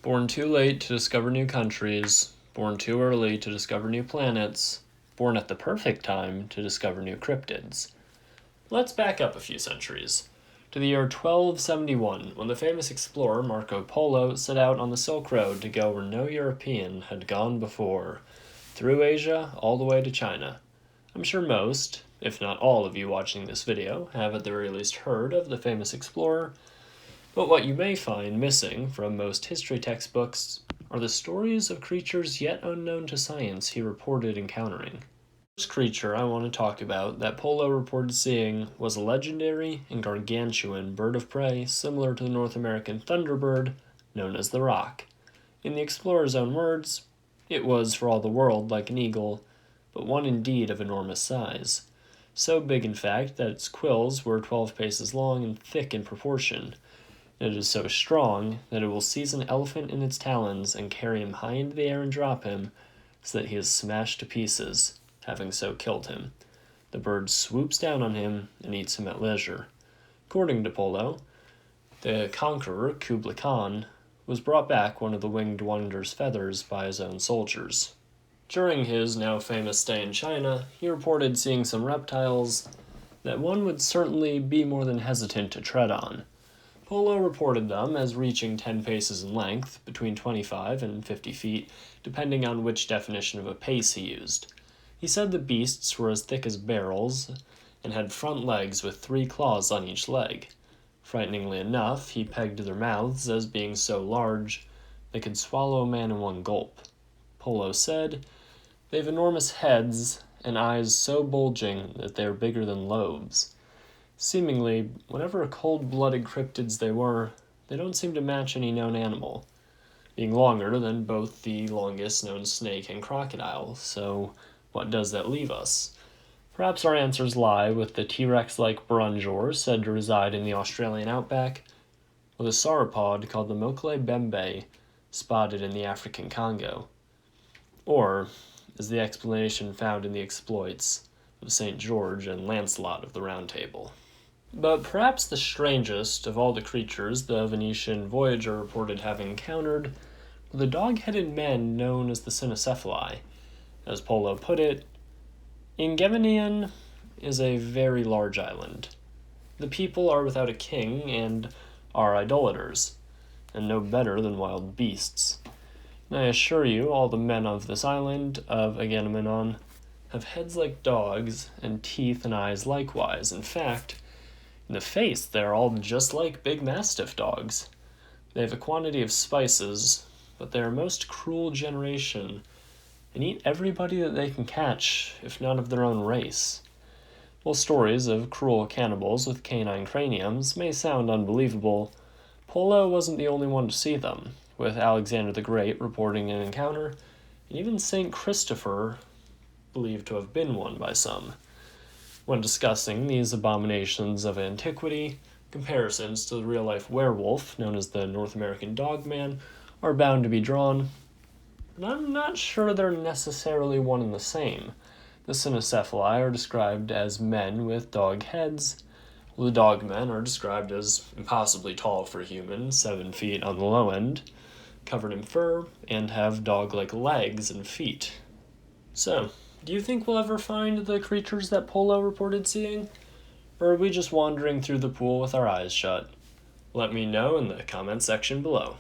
Born too late to discover new countries, born too early to discover new planets, born at the perfect time to discover new cryptids. Let's back up a few centuries, to the year 1271, when the famous explorer Marco Polo set out on the Silk Road to go where no European had gone before, through Asia all the way to China. I'm sure most, if not all of you watching this video, have at the very least heard of the famous explorer, but what you may find missing from most history textbooks are the stories of creatures yet unknown to science he reported encountering. The first creature I want to talk about that Polo reported seeing was a legendary and gargantuan bird of prey similar to the North American thunderbird, known as the roc. In the explorer's own words, it was for all the world like an eagle, but one indeed of enormous size. So big, in fact, that its quills were 12 paces long and thick in proportion. It is so strong that it will seize an elephant in its talons and carry him high into the air and drop him, so that he is smashed to pieces, having so killed him. The bird swoops down on him and eats him at leisure. According to Polo, the conqueror, Kublai Khan, was brought back one of the winged wonder's feathers by his own soldiers. During his now famous stay in China, he reported seeing some reptiles that one would certainly be more than hesitant to tread on. Polo reported them as reaching 10 paces in length, between 25 and 50 feet, depending on which definition of a pace he used. He said the beasts were as thick as barrels and had front legs with 3 claws on each leg. Frighteningly enough, he pegged their mouths as being so large they could swallow a man in one gulp. Polo said, "They have enormous heads and eyes so bulging that they are bigger than loaves. Seemingly, whatever cold-blooded cryptids they were, they don't seem to match any known animal, being longer than both the longest known snake and crocodile, so what does that leave us? Perhaps our answers lie with the T-Rex-like barongor said to reside in the Australian outback, or the sauropod called the Mokele bembe, spotted in the African Congo. Or is the explanation found in the exploits of St. George and Lancelot of the Round Table? But perhaps the strangest of all the creatures the Venetian voyager reported having encountered were the dog-headed men known as the cynocephali. As Polo put it, Ingevenian is a very large island. The people are without a king and are idolaters, and no better than wild beasts. And I assure you, all the men of this island of Agamemnon have heads like dogs and teeth and eyes likewise. In fact, in the face, they are all just like big mastiff dogs. They have a quantity of spices, but they are a most cruel generation and eat everybody that they can catch, if not of their own race. While stories of cruel cannibals with canine craniums may sound unbelievable, Polo wasn't the only one to see them, with Alexander the Great reporting an encounter, and even St. Christopher believed to have been one by some. When discussing these abominations of antiquity, comparisons to the real-life werewolf, known as the North American Dogman, are bound to be drawn, but I'm not sure they're necessarily one and the same. The cynocephali are described as men with dog heads, while the dogmen are described as impossibly tall for humans, 7 feet on the low end, covered in fur, and have dog-like legs and feet. So, do you think we'll ever find the creatures that Polo reported seeing? Or are we just wandering through the pool with our eyes shut? Let me know in the comment section below.